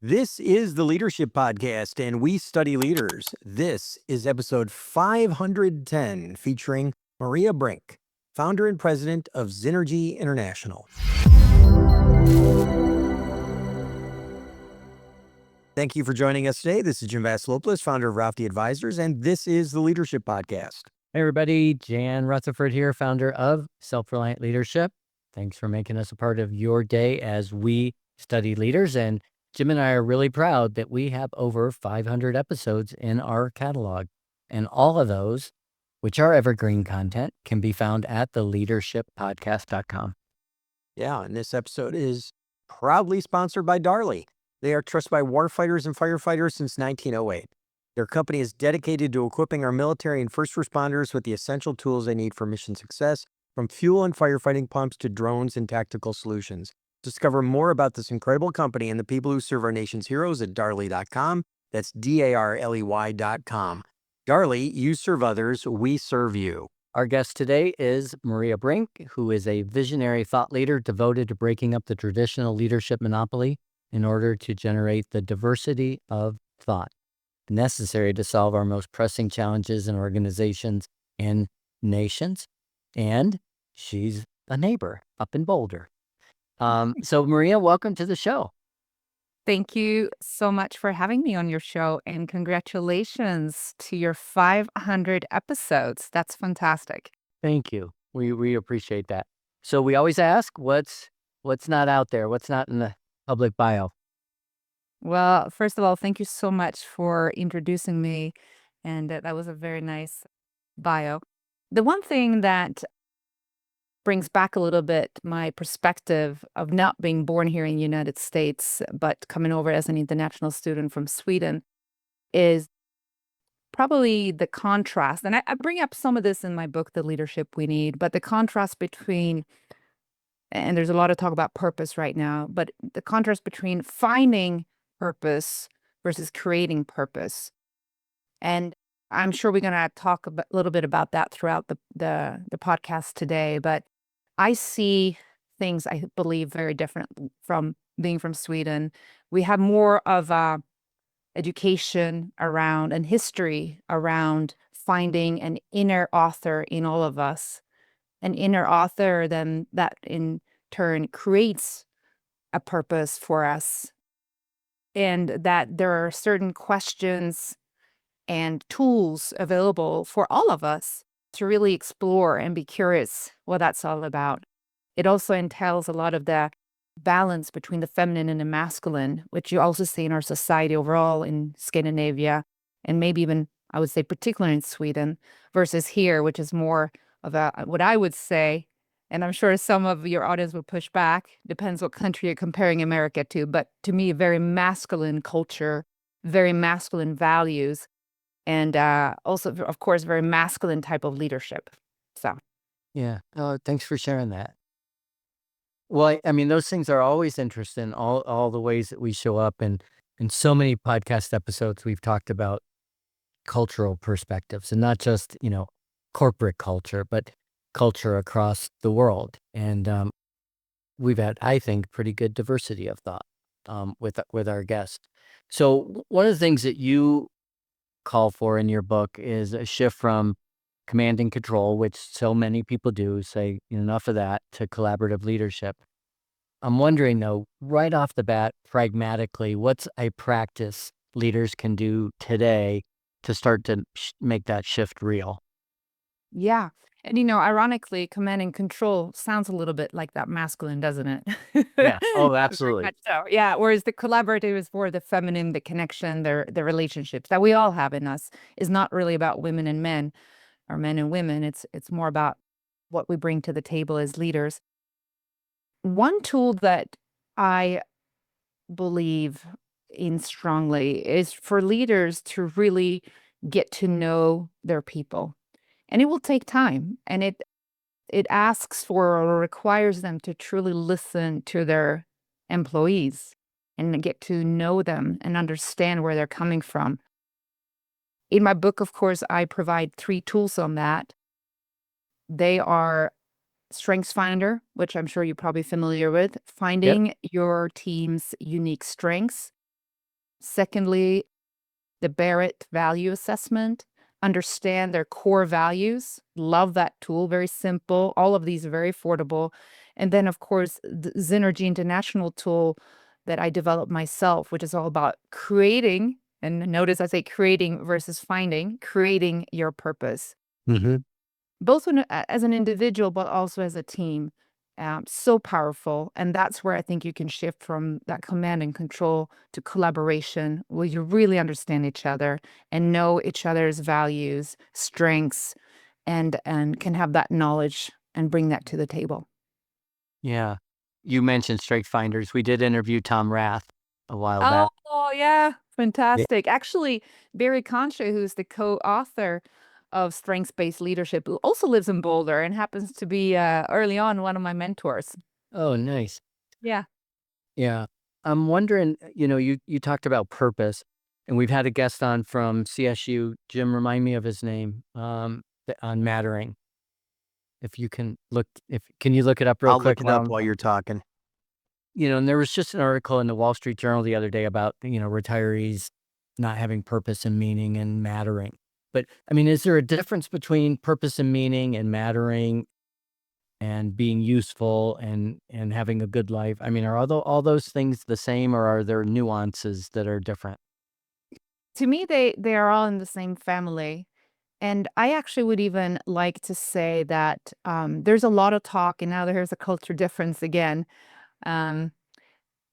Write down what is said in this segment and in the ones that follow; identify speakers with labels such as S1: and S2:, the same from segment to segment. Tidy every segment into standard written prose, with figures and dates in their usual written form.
S1: This is the Leadership Podcast, and we study leaders. This is episode 510, featuring Maria Brinck, founder and president of Zynergy International. Thank you for joining us today. This is Jim Vasilopoulos, founder of Rafty Advisors, and this is the Leadership Podcast.
S2: Hey everybody, Jan Rutherford here, founder of Self-Reliant Leadership. Thanks for making us a part of your day as we study leaders. And Jim and I are really proud that we have over 500 episodes in our catalog. And all of those, which are evergreen content, can be found at theleadershippodcast.com.
S1: Yeah, and this episode is proudly sponsored by Darley. They are trusted by warfighters and firefighters since 1908. Their company is dedicated to equipping our military and first responders with the essential tools they need for mission success, from fuel and firefighting pumps to drones and tactical solutions. Discover more about this incredible company and the people who serve our nation's heroes at Darley.com. That's DARLEY.com. Darley, you serve others, we serve you.
S2: Our guest today is Maria Brinck, who is a visionary thought leader devoted to breaking up the traditional leadership monopoly in order to generate the diversity of thought necessary to solve our most pressing challenges in organizations and nations. And she's a neighbor up in Boulder. So Maria, welcome to the show.
S3: Thank you so much for having me on your show, and congratulations to your 500 episodes. That's fantastic.
S2: Thank you. We appreciate that. So we always ask, what's not out there? What's not in the public bio?
S3: Well, first of all, thank you so much for introducing me, and that was a very nice bio. The one thing that brings back a little bit my perspective of not being born here in the United States, but coming over as an international student from Sweden is probably the contrast. And I bring up some of this in my book, The Leadership We Need, but the contrast between, and there's a lot of talk about purpose right now, but the contrast between finding purpose versus creating purpose. And I'm sure we're going to talk a little bit about that throughout the podcast today, but I see things, I believe, very different from being from Sweden. We have more of a education around and history around finding an inner author in all of us, an inner author then that in turn creates a purpose for us, and that there are certain questions and tools available for all of us to really explore and be curious what that's all about. It also entails a lot of the balance between the feminine and the masculine, which you also see in our society overall in Scandinavia, and maybe even, I would say, particularly in Sweden, versus here, which is more of a, what I would say, and I'm sure some of your audience will push back, depends what country you're comparing America to, but to me, a very masculine culture, very masculine values, and also, of course, very masculine type of leadership. So,
S2: Yeah. Thanks for sharing that. Well, I mean, those things are always interesting, all the ways that we show up. And in so many podcast episodes, we've talked about cultural perspectives, and not just, corporate culture, but culture across the world. And we've had, I think, pretty good diversity of thought with our guests. So one of the things that you call for in your book is a shift from command and control, which so many people do, say enough of that, to collaborative leadership. I'm wondering, though, right off the bat, pragmatically, what's a practice leaders can do today to start to make that shift real?
S3: yeah. And ironically, command and control sounds a little bit like that masculine, doesn't it?
S2: Yeah. Oh,
S3: Very
S2: absolutely.
S3: much so. Yeah. Whereas the collaborative is for the feminine, the connection, the relationships that we all have in us is not really about women and men or men and women. It's more about what we bring to the table as leaders. One tool that I believe in strongly is for leaders to really get to know their people. And it will take time, and it asks for or requires them to truly listen to their employees and get to know them and understand where they're coming from. In my book, of course, I provide 3 tools on that. They are StrengthsFinder, which I'm sure you're probably familiar with,
S2: Yep.
S3: finding your team's unique strengths. Secondly, the Barrett value assessment, understand their core values. Love that tool, very simple. All of these are very affordable. And then, of course, the Zynergy International tool that I developed myself, which is all about creating, and notice I say creating versus finding, creating your purpose,
S1: Mm-hmm.
S3: both as an individual, but also as a team. So powerful. And that's where I think you can shift from that command and control to collaboration, where you really understand each other and know each other's values, strengths, and can have that knowledge and bring that to the table.
S2: Yeah. You mentioned Strength Finders. We did interview Tom Rath a while back.
S3: Oh, yeah. Fantastic. Actually, Barry Concha, who's the co-author of Strengths-Based Leadership, who also lives in Boulder and happens to be early on one of my mentors.
S2: Oh, nice.
S3: Yeah.
S2: Yeah. I'm wondering, you talked about purpose, and we've had a guest on from CSU. Jim, remind me of his name, on mattering. If you can can you look it up real
S1: I'll
S2: quick
S1: look it up while you're talking.
S2: and there was just an article in the Wall Street Journal the other day about, retirees not having purpose and meaning and mattering. But I mean, is there a difference between purpose and meaning and mattering and being useful and having a good life? I mean, are all those things the same, or are there nuances that are different?
S3: To me, they are all in the same family. And I actually would even like to say that there's a lot of talk, and now there's a culture difference again. Um,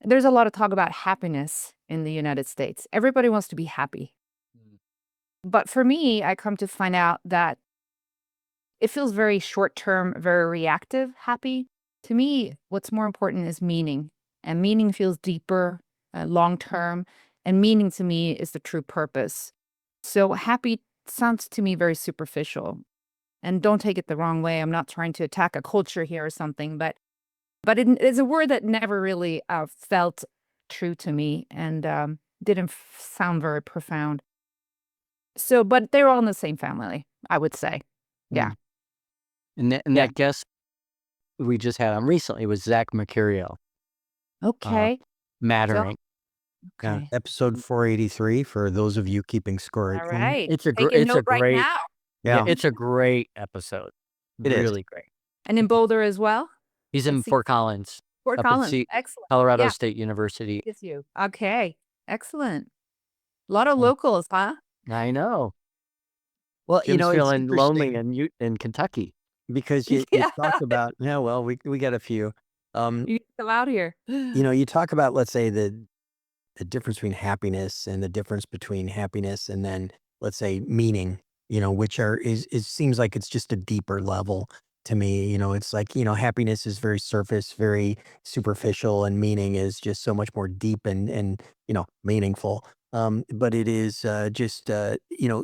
S3: there's a lot of talk about happiness in the United States. Everybody wants to be happy. But for me, I come to find out that it feels very short term, very reactive, happy. To me, what's more important is meaning. And meaning feels deeper, long term. And meaning to me is the true purpose. So happy sounds to me very superficial. And don't take it the wrong way. I'm not trying to attack a culture here or something, but it is a word that never really felt true to me and didn't sound very profound. So, but they're all in the same family, I would say. Yeah.
S2: And
S3: Yeah.
S2: that guest we just had on recently was Zach Mercurio,
S3: Okay.
S2: mattering.
S3: Okay.
S1: Episode 483 for those of you keeping score at
S3: All
S1: home.
S3: right.
S2: It's a
S3: Take a
S2: it's a
S3: note right
S2: great
S3: now.
S2: yeah,
S1: Yeah.
S2: it's a great episode.
S1: It is.
S2: Really great.
S3: And in Boulder as well?
S2: He's in
S3: Let's see.
S2: Fort Collins,
S3: Fort
S2: up at
S3: Collins. Excellent.
S2: Colorado
S3: Yeah.
S2: State University.
S3: With you. Okay. Excellent. A lot of locals, huh?
S2: I know.
S1: Well,
S2: Jim's
S1: it's
S2: feeling lonely
S1: interesting
S2: in Kentucky.
S1: because you
S3: Yeah.
S1: talk about, yeah, well, we got a few.
S3: You come out here.
S1: You talk about, let's say, the difference between happiness and the difference between happiness and then, let's say, meaning, which seems like it's just a deeper level to me. It's like, happiness is very surface, very superficial, and meaning is just so much more deep and meaningful. But it is just,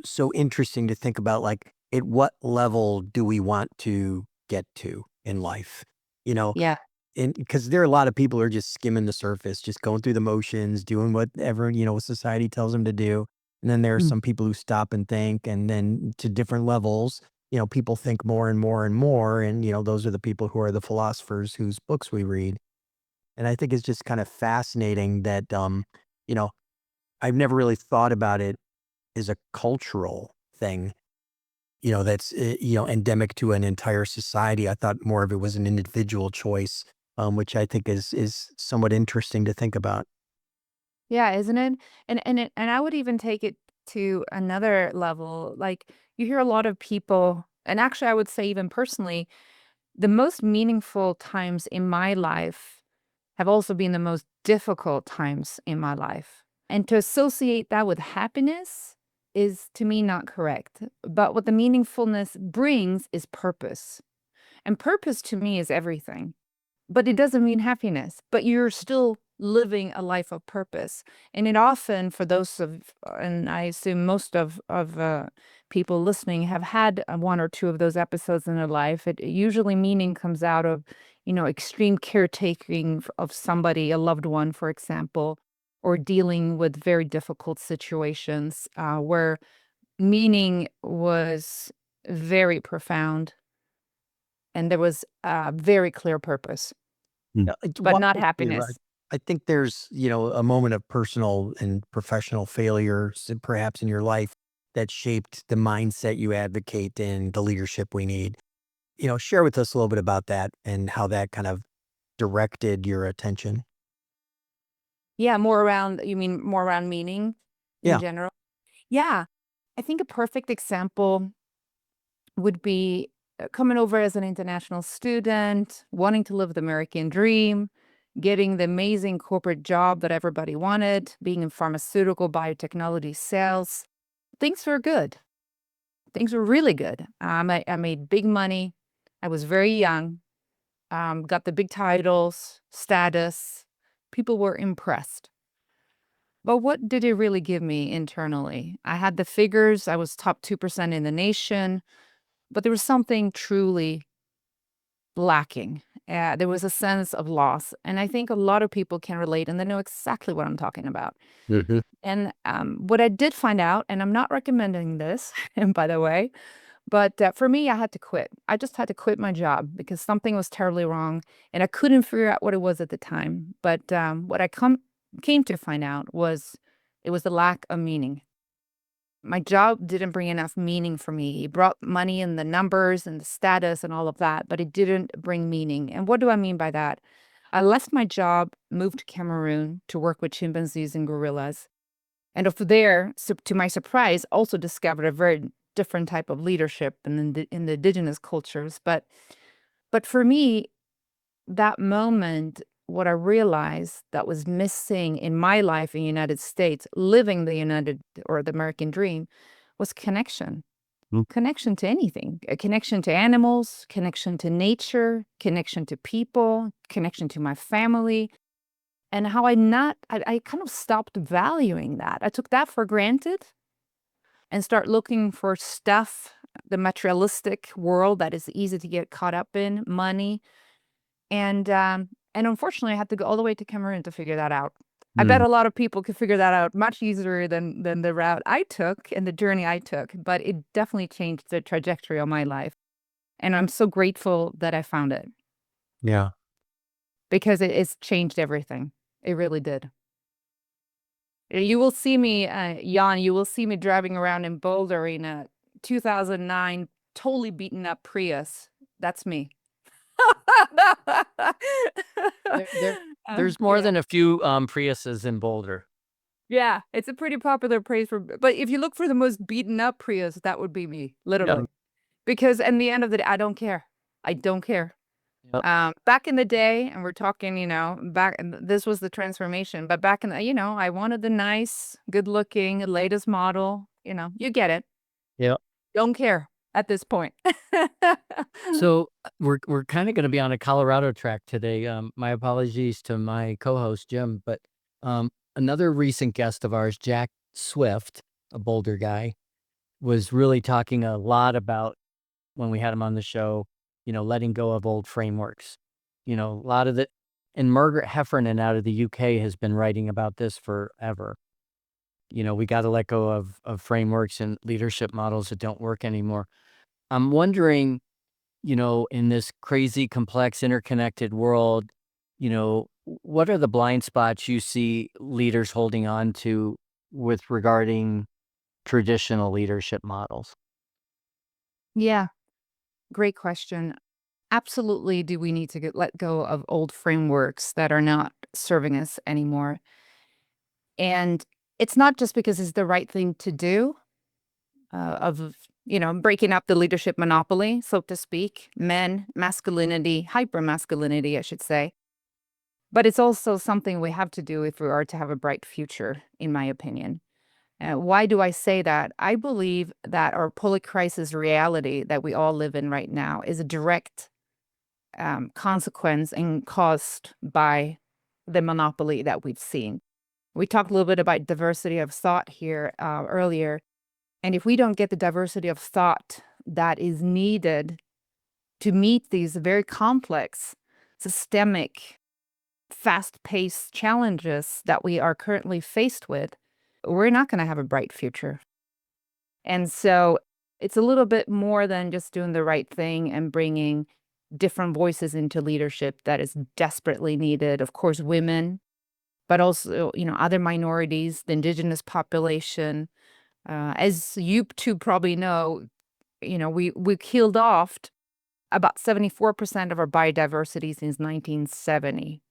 S1: so interesting to think about, like, at what level do we want to get to in life? You know,
S3: Yeah.
S1: and because there are a lot of people who are just skimming the surface, just going through the motions, doing whatever, what society tells them to do. And then there are some people who stop and think, and then to different levels, people think more and more and more. And, those are the people who are the philosophers whose books we read. And I think it's just kind of fascinating that, I've never really thought about it as a cultural thing, that's, endemic to an entire society. I thought more of it was an individual choice, which I think is somewhat interesting to think about.
S3: Yeah, isn't it? And I would even take it to another level. Like you hear a lot of people, and actually I would say even personally, the most meaningful times in my life have also been the most difficult times in my life. And to associate that with happiness is to me not correct. But what the meaningfulness brings is purpose. And purpose to me is everything. But it doesn't mean happiness, but you're still living a life of purpose. And it often, for those and I assume most of people listening have had one or two of those episodes in their life. It usually meaning comes out of, extreme caretaking of somebody, a loved one, for example, or dealing with very difficult situations where meaning was very profound and there was a very clear purpose.
S1: Mm.
S3: But not
S1: You're right.
S3: happiness.
S1: I think there's, a moment of personal and professional failure, perhaps in your life, that shaped the mindset you advocate and the leadership we need. Share with us a little bit about that and how that kind of directed your attention.
S3: Yeah, you mean more around meaning in
S1: Yeah.
S3: general? Yeah. I think a perfect example would be coming over as an international student, wanting to live the American dream, getting the amazing corporate job that everybody wanted, being in pharmaceutical, biotechnology, sales. Things were good. Things were really good. I made big money. I was very young, got the big titles, status. People were impressed. But what did it really give me internally? I had the figures. I was top 2% in the nation, but there was something truly lacking. There was a sense of loss. And I think a lot of people can relate and they know exactly what I'm talking about.
S1: Hmm.
S3: And what I did find out, and I'm not recommending this, and by the way, but for me, I had to quit. I just had to quit my job because something was terribly wrong, and I couldn't figure out what it was at the time. But what I came to find out was it was the lack of meaning. My job didn't bring enough meaning for me. It brought money and the numbers and the status and all of that, but it didn't bring meaning. And what do I mean by that? I left my job, moved to Cameroon to work with chimpanzees and gorillas. And over there, to my surprise, also discovered a very different type of leadership in the indigenous cultures. But for me, that moment, what I realized that was missing in my life in the United States, living the American dream, was connection.
S1: Mm.
S3: Connection to anything, a connection to animals, connection to nature, connection to people, connection to my family. And how I kind of stopped valuing that. I took that for granted and start looking for stuff, the materialistic world that is easy to get caught up in, money. And unfortunately, I had to go all the way to Cameroon to figure that out. I bet
S1: Mm.
S3: a lot of people could figure that out much easier than the route I took and the journey I took, but it definitely changed the trajectory of my life. And I'm so grateful that I found it
S1: Yeah.
S3: because it's changed everything. It really did. You will see me, Jan, you will see me driving around in Boulder in a 2009 totally beaten up Prius. That's me.
S2: There's more
S3: Yeah.
S2: than a few Priuses in Boulder.
S3: Yeah, it's a pretty popular praise but if you look for the most beaten up Prius, that would be me, literally. Because in the end of the day, I don't care. I don't care.
S2: Yep.
S3: Back in the day, and we're talking, and this was the transformation, but back in I wanted the nice, good looking, latest model, you get it.
S2: Yeah.
S3: Don't care at this point.
S2: So we're kind of going to be on a Colorado track today. My apologies to my co-host Jim, but another recent guest of ours, Jack Swift, a Boulder guy, was really talking a lot about when we had him on the show, letting go of old frameworks. A lot of and Margaret Heffernan out of the UK has been writing about this forever. We got to let go of frameworks and leadership models that don't work anymore. I'm wondering, in this crazy, complex, interconnected world, what are the blind spots you see leaders holding on to with regarding traditional leadership models?
S3: Yeah, great question. Absolutely, do we need to let go of old frameworks that are not serving us anymore? And it's not just because it's the right thing to do, of breaking up the leadership monopoly, so to speak, men, masculinity, hyper masculinity, I should say. But it's also something we have to do if we are to have a bright future, in my opinion. Why do I say that? I believe that our public crisis reality that we all live in right now is a direct consequence and caused by the monopoly that we've seen. We talked a little bit about diversity of thought here earlier. And if we don't get the diversity of thought that is needed to meet these very complex, systemic, fast-paced challenges that we are currently faced with, we're not going to have a bright future. And so it's a little bit more than just doing the right thing and bringing different voices into leadership that is desperately needed. Of course, women, but also, other minorities, the indigenous population. As you two probably know, we killed off about 74% of our biodiversity since 1970.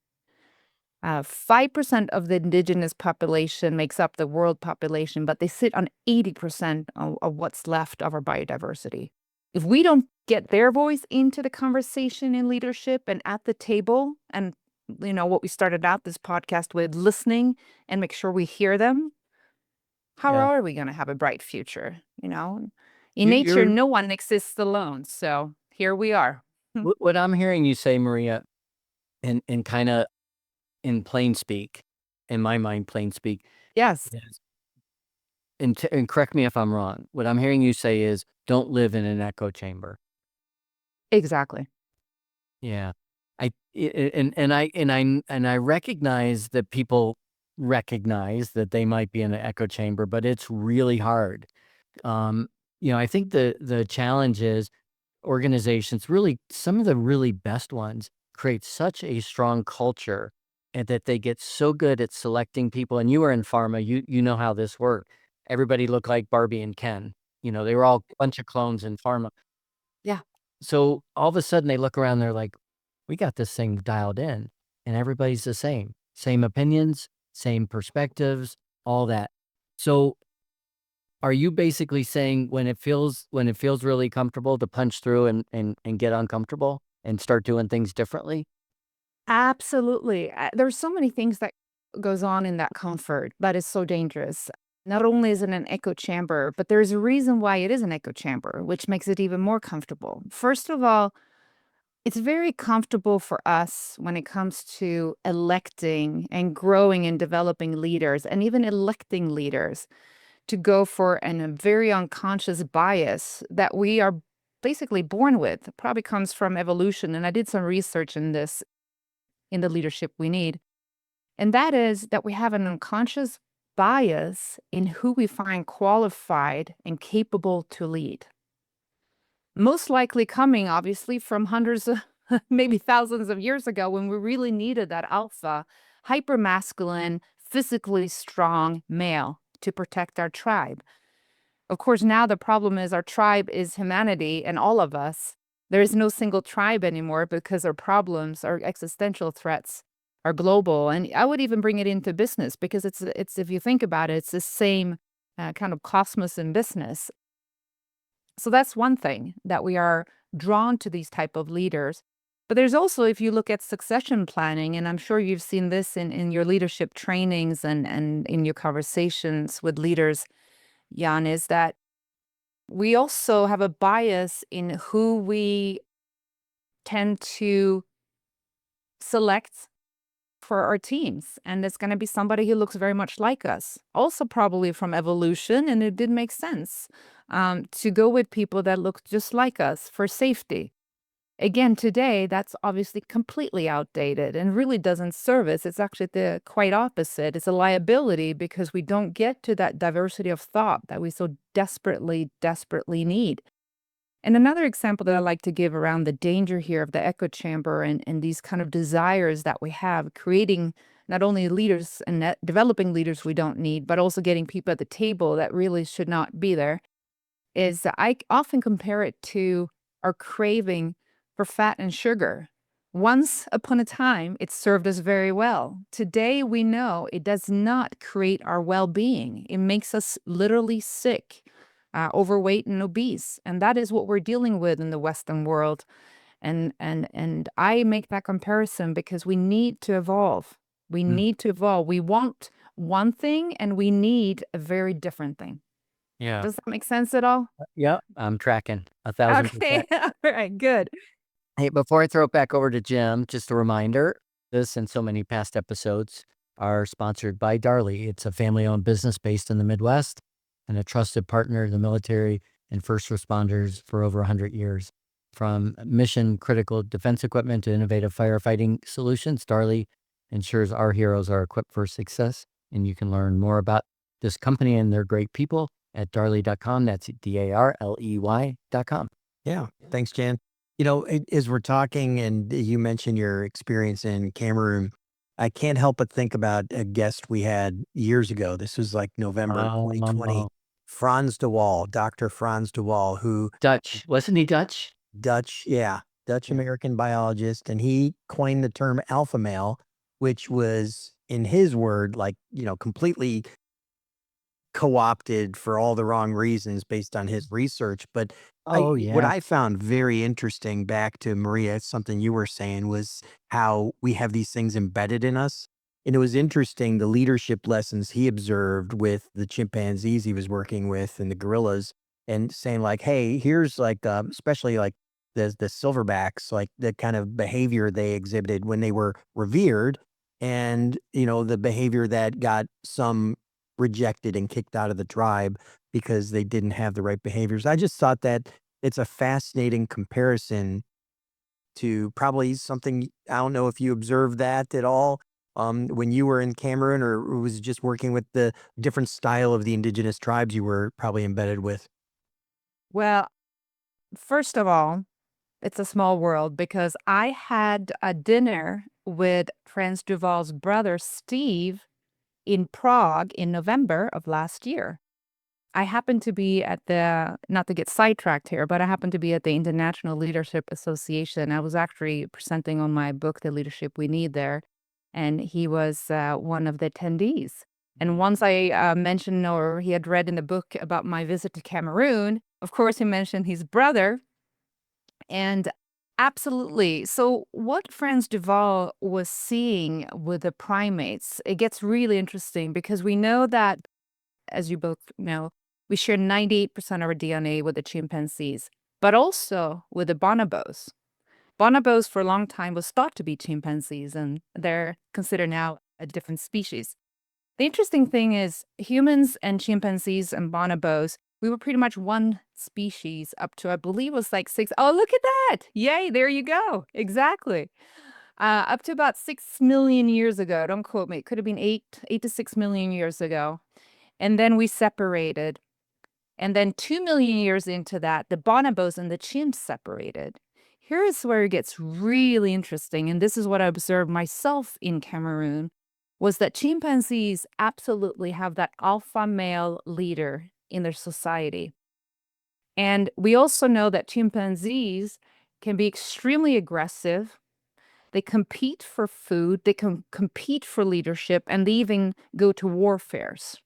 S3: 5% of the indigenous population makes up the world population, but they sit on 80% of what's left of our biodiversity. If we don't get their voice into the conversation in leadership and at the table, and what we started out this podcast with, listening and make sure we hear them, how
S2: Yeah.
S3: are we going to have a bright future? In
S2: You-
S3: nature,
S2: You're
S3: no one exists alone. So here we are.
S2: what I'm hearing you say, Maria, and kind of in plain speak, in my mind, plain speak,
S3: Yes,
S2: is, and correct me if I'm wrong. What I'm hearing you say is, don't live in an echo chamber.
S3: exactly.
S2: Yeah, I recognize that people recognize that they might be in an echo chamber, but it's really hard. I think the challenge is organizations, really some of the really best ones, create such a strong culture, and that they get so good at selecting people. And you were in pharma, you know how this worked. Everybody looked like Barbie and Ken. They were all a bunch of clones in pharma.
S3: Yeah.
S2: So all of a sudden they look around, they're like, we got this thing dialed in, and everybody's the same opinions, same perspectives, all that. So are you basically saying when it feels really comfortable to punch through and get uncomfortable and start doing things differently?
S3: Absolutely. There's so many things that goes on in that comfort that is so dangerous. Not only is it an echo chamber, but there's a reason why it is an echo chamber, which makes it even more comfortable. First of all, it's very comfortable for us when it comes to electing and growing and developing leaders, and even electing leaders, to go for a very unconscious bias that we are basically born with. It probably comes from evolution. And I did some research in this in the leadership we need. And that is that we have an unconscious bias in who we find qualified and capable to lead. Most likely coming, obviously, from hundreds of, maybe thousands of years ago, when we really needed that alpha, hypermasculine, physically strong male to protect our tribe. Of course, now the problem is our tribe is humanity and all of us. There is no single tribe anymore because our problems, our existential threats are global. And I would even bring it into business because it's if you think about it, it's the same kind of cosmos in business. So that's one thing, that we are drawn to these type of leaders. But there's also, if you look at succession planning, and I'm sure you've seen this in your leadership trainings and in your conversations with leaders, Jan, is that we also have a bias in who we tend to select for our teams. And it's going to be somebody who looks very much like us. Also, probably from evolution, and it did make sense to go with people that look just like us for safety. Again, today, that's obviously completely outdated and really doesn't serve us. It's actually the quite opposite. It's a liability because we don't get to that diversity of thought that we so desperately, desperately need. And another example that I like to give around the danger here of the echo chamber and these kind of desires that we have, creating not only leaders and developing leaders we don't need, but also getting people at the table that really should not be there, is that I often compare it to our craving for fat and sugar. Once upon a time, it served us very well. Today, we know it does not create our well-being. It makes us literally sick, overweight and obese. And that is what we're dealing with in the Western world. And I make that comparison because we need to evolve. We
S2: Mm.
S3: need to evolve. We want one thing and we need a very different thing.
S2: Yeah.
S3: Does that make sense at all?
S2: Yep. I'm tracking 1,000%.
S3: Okay. All right. Good.
S2: Hey, before I throw it back over to Jim, just a reminder, this and so many past episodes are sponsored by Darley. It's a family-owned business based in the Midwest and a trusted partner of the military and first responders for over 100 years. From mission-critical defense equipment to innovative firefighting solutions, Darley ensures our heroes are equipped for success. And you can learn more about this company and their great people at darley.com. That's DARLEY.com.
S1: Yeah. Thanks, Jan. As we're talking and you mentioned your experience in Cameroon, I can't help but think about a guest we had years ago. This was like November 2020.
S2: Oh,
S1: Franz de Waal, Dr. Franz de Waal, who
S2: Dutch. Wasn't he Dutch?
S1: Dutch, yeah, Dutch
S2: Yeah.
S1: American biologist, and he coined the term alpha male, which was, in his word, like, completely co-opted for all the wrong reasons based on his research. But
S2: Oh,
S1: what
S2: yeah.
S1: I found very interesting, back to Maria, something you were saying, was how we have these things embedded in us. And it was interesting, the leadership lessons he observed with the chimpanzees he was working with and the gorillas, and saying like, hey, here's like, especially like the silverbacks, like the kind of behavior they exhibited when they were revered, and the behavior that got some rejected and kicked out of the tribe because they didn't have the right behaviors. I just thought that it's a fascinating comparison to probably something. I don't know if you observed that at all, when you were in Cameroon, or was it just working with the different style of the indigenous tribes you were probably embedded with?
S3: Well, first of all, it's a small world because I had a dinner with Franz Duval's brother, Steve, in Prague in November of last year. I happened to be at not to get sidetracked here, but I happened to be at the International Leadership Association. I was actually presenting on my book, The Leadership We Need, there, and he was one of the attendees. And once I mentioned, or he had read in the book about my visit to Cameroon, of course, he mentioned his brother. And absolutely. So, what Franz Duval was seeing with the primates, it gets really interesting because we know that, as you both know, we share 98% of our DNA with the chimpanzees, but also with the bonobos. Bonobos for a long time was thought to be chimpanzees, and they're considered now a different species. The interesting thing is humans and chimpanzees and bonobos, we were pretty much one species up to, I believe it was like six. Oh, look at that. Yay, there you go. Exactly. Up to about 6 million years ago. Don't quote me. It could have been 8 to 6 million years ago. And then we separated. And then 2 million years into that, the bonobos and the chimps separated. Here is where it gets really interesting. And this is what I observed myself in Cameroon, was that chimpanzees absolutely have that alpha male leader in their society. And we also know that chimpanzees can be extremely aggressive. They compete for food, they can compete for leadership, and they even go to warfares,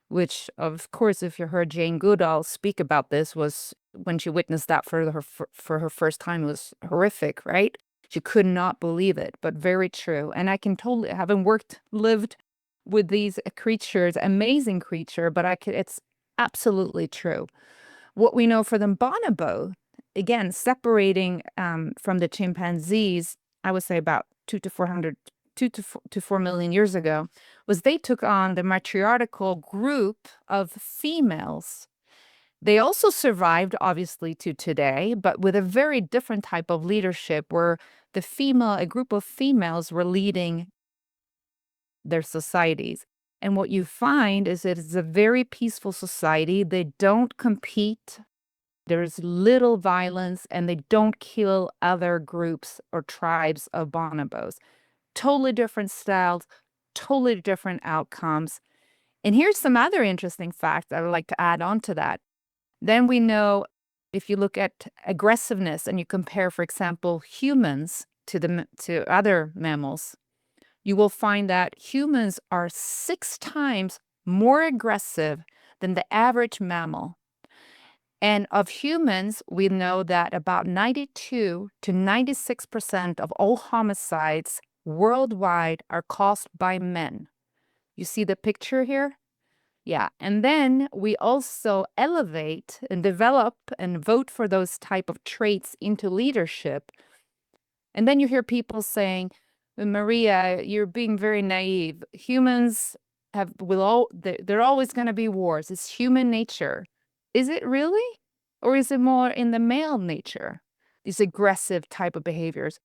S3: which, of course, if you heard Jane Goodall speak about this, was when she witnessed that for her first time, it was horrific, right? She could not believe it, but very true. And I can totally, having lived with these creatures, amazing creature, but it's absolutely true. What we know for the bonobo, again, separating from the chimpanzees, I would say about 2 to 4 million years ago, was they took on the matriarchal group of females. They also survived, obviously, to today, but with a very different type of leadership where a group of females were leading their societies. And what you find is it is a very peaceful society. They don't compete. There's little violence, and they don't kill other groups or tribes of bonobos. Totally different styles, totally different outcomes. And here's some other interesting facts I would like to add on to that. Then we know, if you look at aggressiveness and you compare, for example, humans to other mammals, you will find that humans are 6 times more aggressive than the average mammal. And of humans, we know that about 92 to 96% of all homicides worldwide are caused by men. You see the picture here? Yeah. And then we also elevate and develop and vote for those type of traits into leadership. And then you hear people saying, Maria, you're being very naive. Humans they're always going to be wars. It's human nature. Is it really? Or is it more in the male nature? These aggressive type of behaviors.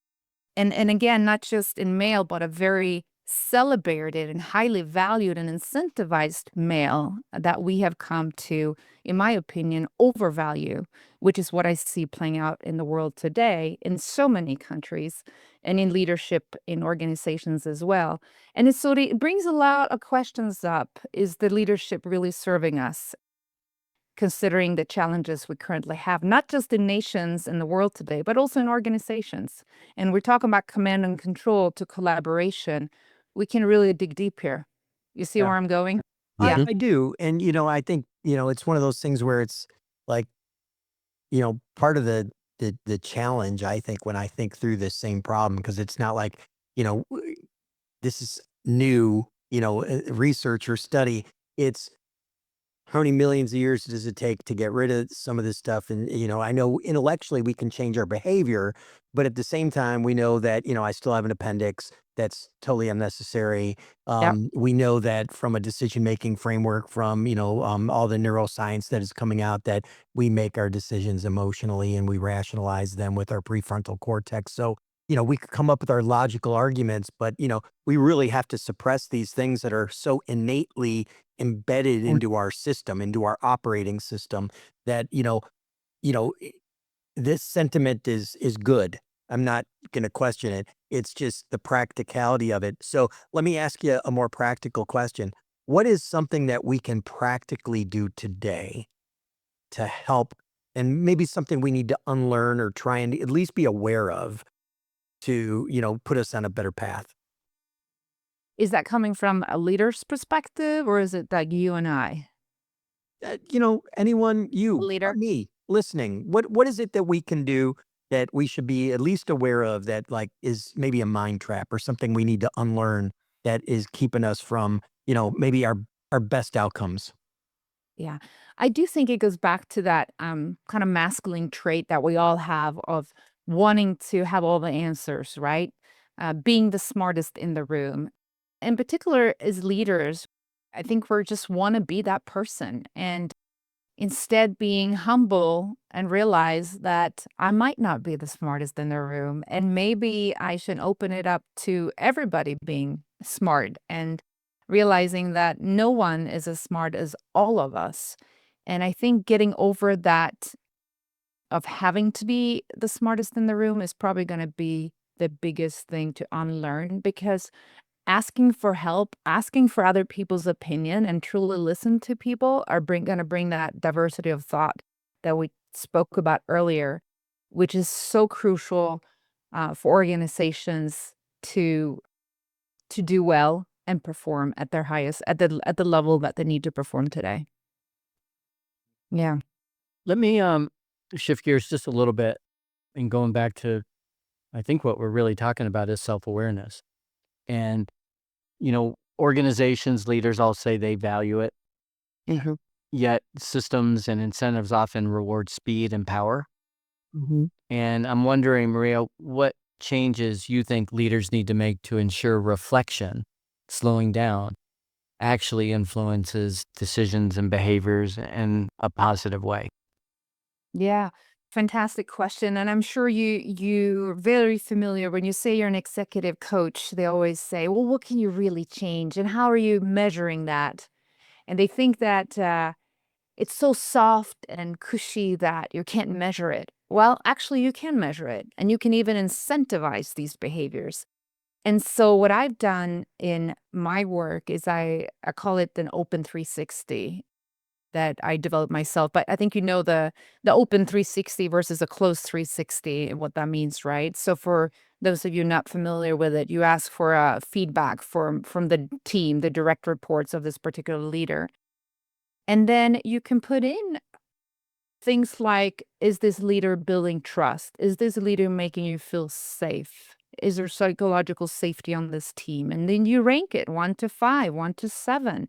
S3: And again, not just in male, but a very celebrated and highly valued and incentivized male that we have come to, in my opinion, overvalue, which is what I see playing out in the world today in so many countries and in leadership in organizations as well. And it brings a lot of questions up. Is the leadership really serving us? Considering the challenges we currently have, not just in nations in the world today, but also in organizations. And we're talking about command and control to collaboration. We can really dig deep here. You see
S1: Yeah.
S3: where I'm going?
S1: I,
S3: Yeah.
S1: I do. And, I think, it's one of those things where it's like, part of the challenge, I think, when I think through this same problem, because it's not like, this is new, research or study. It's how many millions of years does it take to get rid of some of this stuff? And, I know intellectually we can change our behavior, but at the same time, we know that, I still have an appendix that's totally unnecessary.
S3: Yep.
S1: We know that from a decision-making framework from, all the neuroscience that is coming out, that we make our decisions emotionally and we rationalize them with our prefrontal cortex. So, we could come up with our logical arguments, but, we really have to suppress these things that are so innately embedded into our system, into our operating system, that, you know, i- this sentiment is good. I'm not going to question it. It's just the practicality of it. So let me ask you a more practical question. What is something that we can practically do today to help, and maybe something we need to unlearn or try and at least be aware of to, put us on a better path?
S3: Is that coming from a leader's perspective or is it like you and I?
S1: Anyone, you or
S3: Leader?
S1: me listening, what is it that we can do that we should be at least aware of, that like is maybe a mind trap or something we need to unlearn, that is keeping us from, maybe our best outcomes?
S3: Yeah. I do think it goes back to that kind of masculine trait that we all have of wanting to have all the answers, right? Being the smartest in the room. In particular, as leaders, I think we're just want to be that person and instead being humble and realize that I might not be the smartest in the room. And maybe I should open it up to everybody being smart and realizing that no one is as smart as all of us. And I think getting over that of having to be the smartest in the room is probably going to be the biggest thing to unlearn because asking for help, asking for other people's opinion, and truly listen to people are gonna bring that diversity of thought that we spoke about earlier, which is so crucial, for organizations to do well and perform at their highest at the level that they need to perform today. Yeah.
S2: Let me shift gears just a little bit and going back to, I think what we're really talking about is self-awareness. And, organizations, leaders all say they value it,
S1: Mhm.
S2: yet systems and incentives often reward speed and power.
S1: Mhm.
S2: And I'm wondering, Maria, what changes you think leaders need to make to ensure reflection, slowing down, actually influences decisions and behaviors in a positive way?
S3: Yeah. Fantastic question. And I'm sure you're very familiar when you say you're an executive coach, they always say, well, what can you really change? And how are you measuring that? And they think that it's so soft and cushy that you can't measure it. Well, actually, you can measure it and you can even incentivize these behaviors. And so, what I've done in my work is I call it an open 360 that I developed myself. But I think the open 360 versus a closed 360 and what that means, right? So for those of you not familiar with it, you ask for feedback from the team, the direct reports of this particular leader. And then you can put in things like, is this leader building trust? Is this leader making you feel safe? Is there psychological safety on this team? And then you rank it 1 to 5, 1 to 7.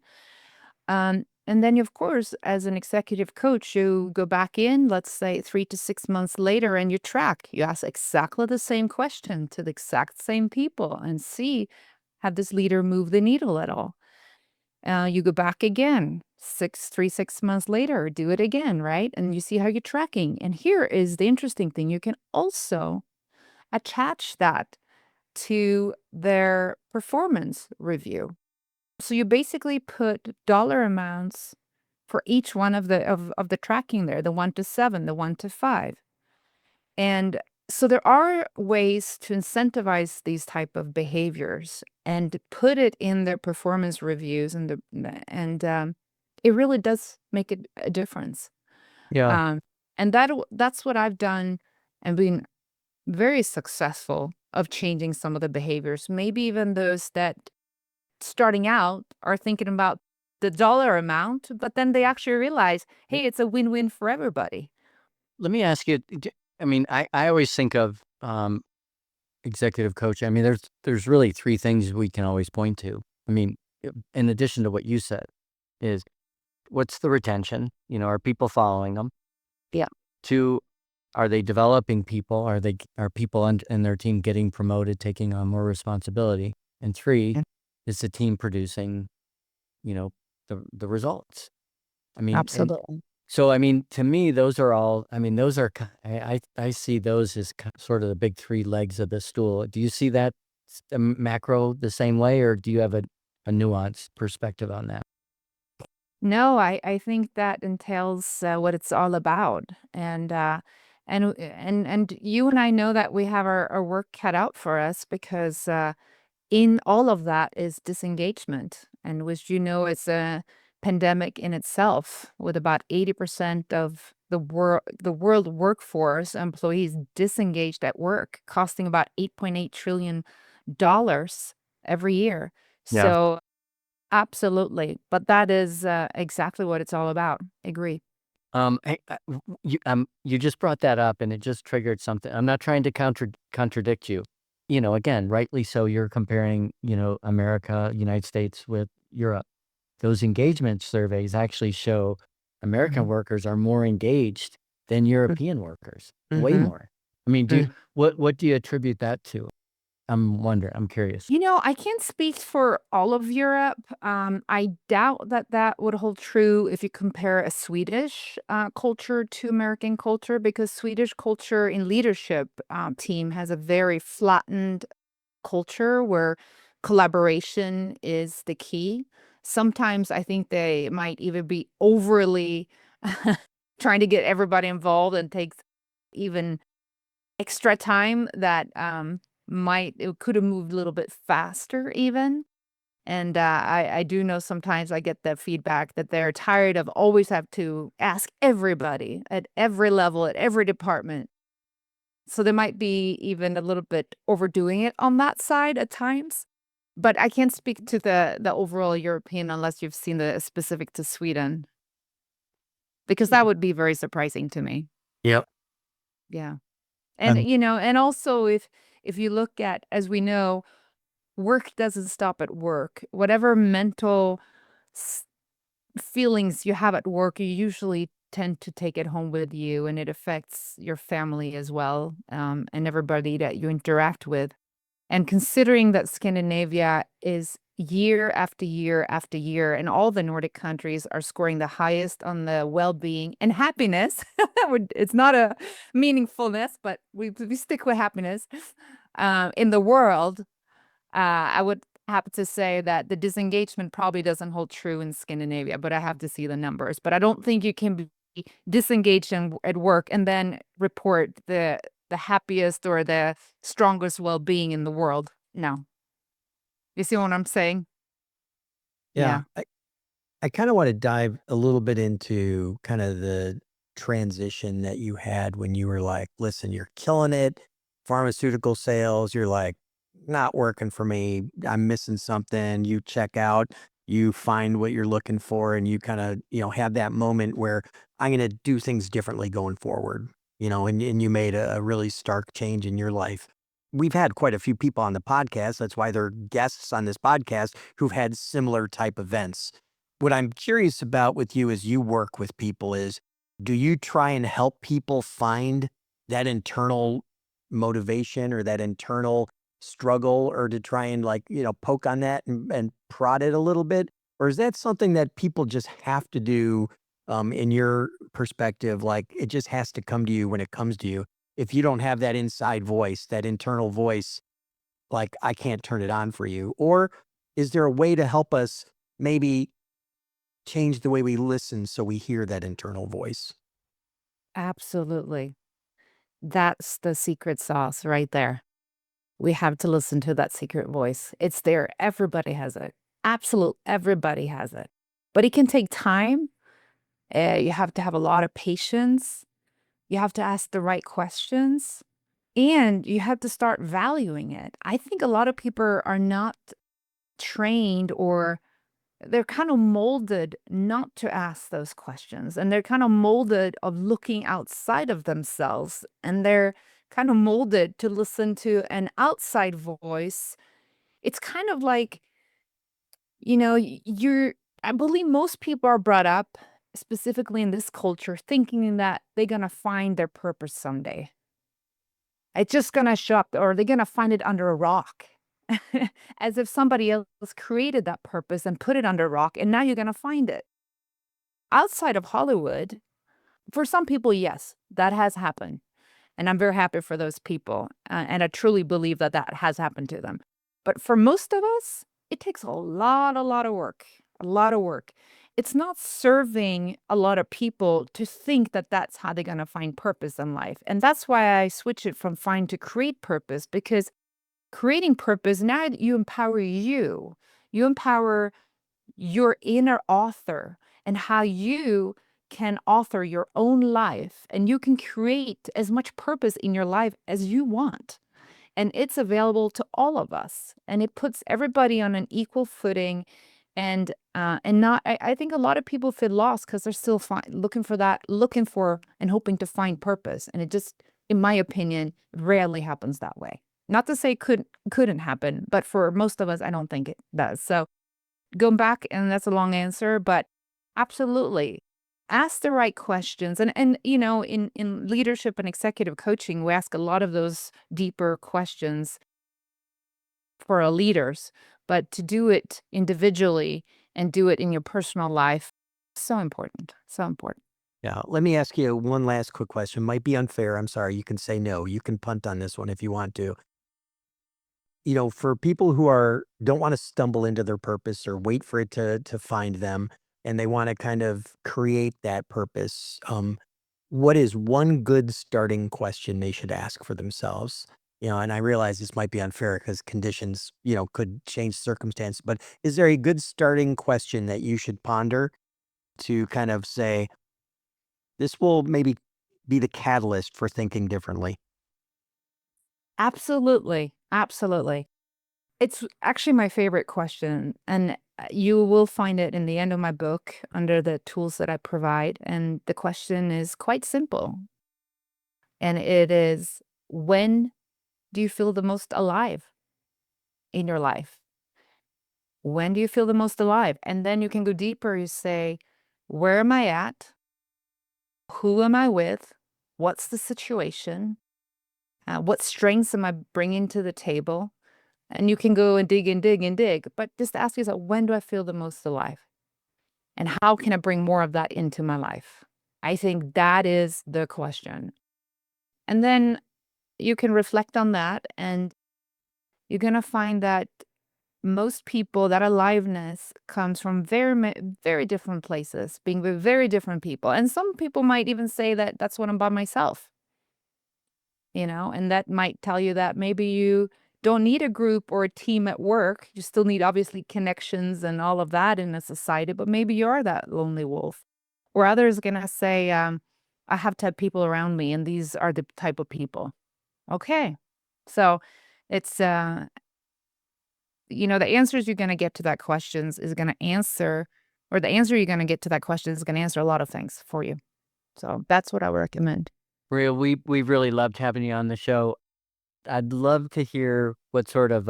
S3: And then, of course, as an executive coach, you go back in, let's say 3 to 6 months later, and you track. You ask exactly the same question to the exact same people and see, have this leader moved the needle at all? You go back again, 6 months later, do it again, right? And you see how you're tracking. And here is the interesting thing. You can also attach that to their performance review. So you basically put dollar amounts for each one of the tracking there, the 1 to 7, the 1 to 5. And so there are ways to incentivize these type of behaviors and put it in their performance reviews, and it really does make a difference.
S2: Yeah.
S3: And that's what I've done and been very successful of changing some of the behaviors. Maybe even those that starting out are thinking about the dollar amount, but then they actually realize, hey, it's a win-win for everybody.
S2: Let me ask you, I mean, I always think of executive coach. I mean, there's really three things we can always point to. I mean, in addition to what you said, is what's the retention? Are people following them?
S3: Yeah.
S2: 2, are they developing people? Are people in their team getting promoted, taking on more responsibility? And 3,
S3: Yeah.
S2: is the team producing, the results? I mean,
S3: Absolutely.
S2: so, I mean, to me, those are all, I mean, those are, I see those as sort of the big 3 legs of the stool. Do you see that macro the same way, or do you have a nuanced perspective on that?
S3: No, I think that entails what it's all about, and you and I know that we have our work cut out for us because in all of that is disengagement, and which it's a pandemic in itself, with about 80% of the world workforce employees disengaged at work, costing about $8.8 trillion every year.
S2: Yeah.
S3: So absolutely, but that is exactly what it's all about. Agree.
S2: You just brought that up, and it just triggered something. I'm not trying to contradict you. Again, rightly so, you're comparing, America, United States with Europe. Those engagement surveys actually show American
S3: Mhm.
S2: workers are more engaged than European workers, way
S3: Mhm.
S2: more. I mean, what do you attribute that to? I'm wondering. I'm curious.
S3: I can't speak for all of Europe. I doubt that that would hold true if you compare a Swedish culture to American culture, because Swedish culture in leadership team has a very flattened culture where collaboration is the key. Sometimes I think they might even be overly trying to get everybody involved and takes even extra time that it could have moved a little bit faster even. And I do know sometimes I get the feedback that they're tired of always have to ask everybody at every level, at every department. So they might be even a little bit overdoing it on that side at times. But I can't speak to the overall European unless you've seen the specific to Sweden, because that would be very surprising to me.
S2: Yep.
S3: Yeah. And
S2: Um,
S3: and also if you look at, as we know, work doesn't stop at work. Whatever mental s- feelings you have at work, you usually tend to take it home with you, and it affects your family as well, and everybody that you interact with. And considering that Scandinavia is year after year after year, and all the Nordic countries are scoring the highest on the well-being and happiness, it's not a meaningfulness, but we stick with happiness in the world. I would have to say that the disengagement probably doesn't hold true in Scandinavia, but I have to see the numbers. But I don't think you can be disengaged at work and then report the happiest or the strongest well-being in the world. No. You see what I'm saying?
S1: Yeah.
S3: Yeah.
S1: I kind of want to dive a little bit into kind of the transition that you had when you were like, listen, you're killing it. Pharmaceutical sales, you're like, not working for me. I'm missing something. You check out, you find what you're looking for, and you kind of, have that moment where I'm going to do things differently going forward, and you made a really stark change in your life. We've had quite a few people on the podcast. That's why they're guests on this podcast who've had similar type events. What I'm curious about with you as you work with people is, do you try and help people find that internal motivation or that internal struggle, or to try and like, poke on that and prod it a little bit? Or is that something that people just have to do, in your perspective? Like it just has to come to you when it comes to you. If you don't have that inside voice, that internal voice, like I can't turn it on for you? Or is there a way to help us maybe change the way we listen so we hear that internal voice?
S3: Absolutely. That's the secret sauce right there. We have to listen to that secret voice. It's there. Everybody has it. Absolute everybody has it. But it can take time. You have to have a lot of patience. You have to ask the right questions. And you have to start valuing it. I think a lot of people are not trained, or they're kind of molded not to ask those questions. And they're kind of molded of looking outside of themselves. And they're kind of molded to listen to an outside voice. It's kind of like, I believe most people are brought up, specifically in this culture, thinking that they're going to find their purpose someday. It's just going to show up, or they're going to find it under a rock. As if somebody else created that purpose and put it under a rock, and now you're going to find it. Outside of Hollywood, for some people, yes, that has happened. And I'm very happy for those people. And I truly believe that that has happened to them. But for most of us, it takes a lot of work, a lot of work. It's not serving a lot of people to think that that's how they're going to find purpose in life. And that's why I switch it from find to create purpose, because creating purpose, now you empower you. You empower your inner author and how you can author your own life, and you can create as much purpose in your life as you want. And it's available to all of us, and it puts everybody on an equal footing. I think a lot of people feel lost because they're still looking for and hoping to find purpose. And it just, in my opinion, rarely happens that way. Not to say couldn't happen, but for most of us, I don't think it does. So going back, and that's a long answer, but absolutely ask the right questions. And in leadership and executive coaching, we ask a lot of those deeper questions for our leaders, but to do it individually and do it in your personal life, so important, so important.
S1: Yeah. Let me ask you one last quick question. Might be unfair. I'm sorry. You can say no. You can punt on this one if you want to. For people who don't want to stumble into their purpose or wait for it to find them, and they want to kind of create that purpose, what is one good starting question they should ask for themselves? And I realize this might be unfair because conditions, could change circumstance, but is there a good starting question that you should ponder to kind of say, this will maybe be the catalyst for thinking differently?
S3: Absolutely, absolutely. It's actually my favorite question, and you will find it in the end of my book under the tools that I provide. And the question is quite simple, and it is, when do you feel the most alive in your life? When do you feel the most alive? And then you can go deeper. You say, where am I at? Who am I with? What's the situation? What strengths am I bringing to the table? And you can go and dig and dig and dig, but just ask yourself, when do I feel the most alive? And how can I bring more of that into my life? I think that is the question. And then you can reflect on that, and you're going to find that most people, that aliveness comes from very different places, being with very different people. And some people might even say that that's when I'm by myself, and that might tell you that maybe you don't need a group or a team at work. You still need, obviously, connections and all of that in a society, but maybe you're that lonely wolf. Or others are going to say, I have to have people around me, and these are the type of people. Okay. So it's, the answers you're going to get to that questions is going to answer, or the answer you're going to get to that question is going to answer a lot of things for you. So that's what I would recommend.
S2: Maria, we really loved having you on the show. I'd love to hear what sort of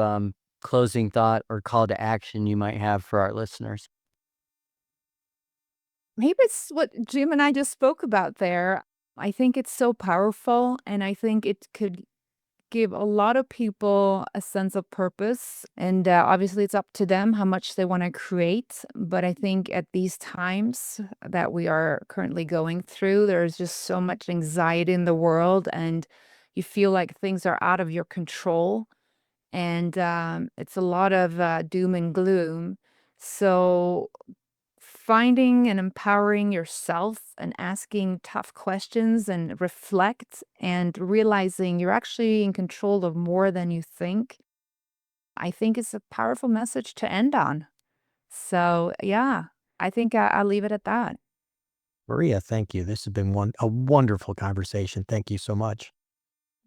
S2: closing thought or call to action you might have for our listeners.
S3: Maybe it's what Jim and I just spoke about there. I think it's so powerful, and I think it could give a lot of people a sense of purpose. And obviously, it's up to them how much they want to create. But I think at these times that we are currently going through, there's just so much anxiety in the world, and you feel like things are out of your control. and it's a lot of doom and gloom. So finding and empowering yourself and asking tough questions and reflect and realizing you're actually in control of more than you think, I think is a powerful message to end on. So, yeah, I think I'll leave it at that.
S1: Maria, thank you. This has been a wonderful conversation. Thank you so much.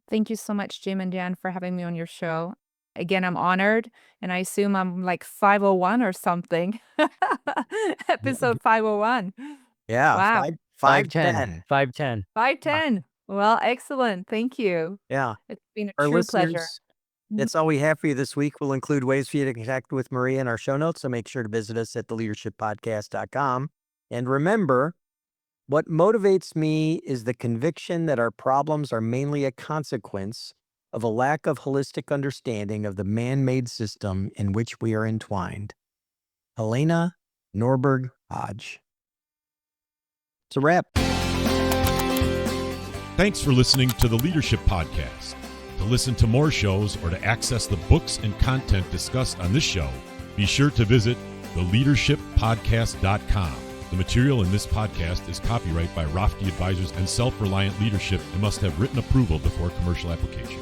S3: Thank you so much, Jim and Jan, for having me on your show. Again, I'm honored, and I assume I'm like 501 or something. Episode 501.
S1: Yeah,
S3: Wow.
S1: 510.
S2: 510.
S3: 510. Well, excellent. Thank you.
S1: Yeah.
S3: It's been a
S1: Our
S3: true pleasure.
S1: listeners, that's all we have for you this week. We'll include ways for you to connect with Maria in our show notes, so make sure to visit us at theleadershippodcast.com. And remember, what motivates me is the conviction that our problems are mainly a consequence of a lack of holistic understanding of the man-made system in which we are entwined. Helena Norberg-Hodge. It's a wrap.
S4: Thanks for listening to the Leadership Podcast. To listen to more shows or to access the books and content discussed on this show, be sure to visit theleadershippodcast.com. The material in this podcast is copyright by Rofke Advisors and Self-Reliant Leadership and must have written approval before commercial application.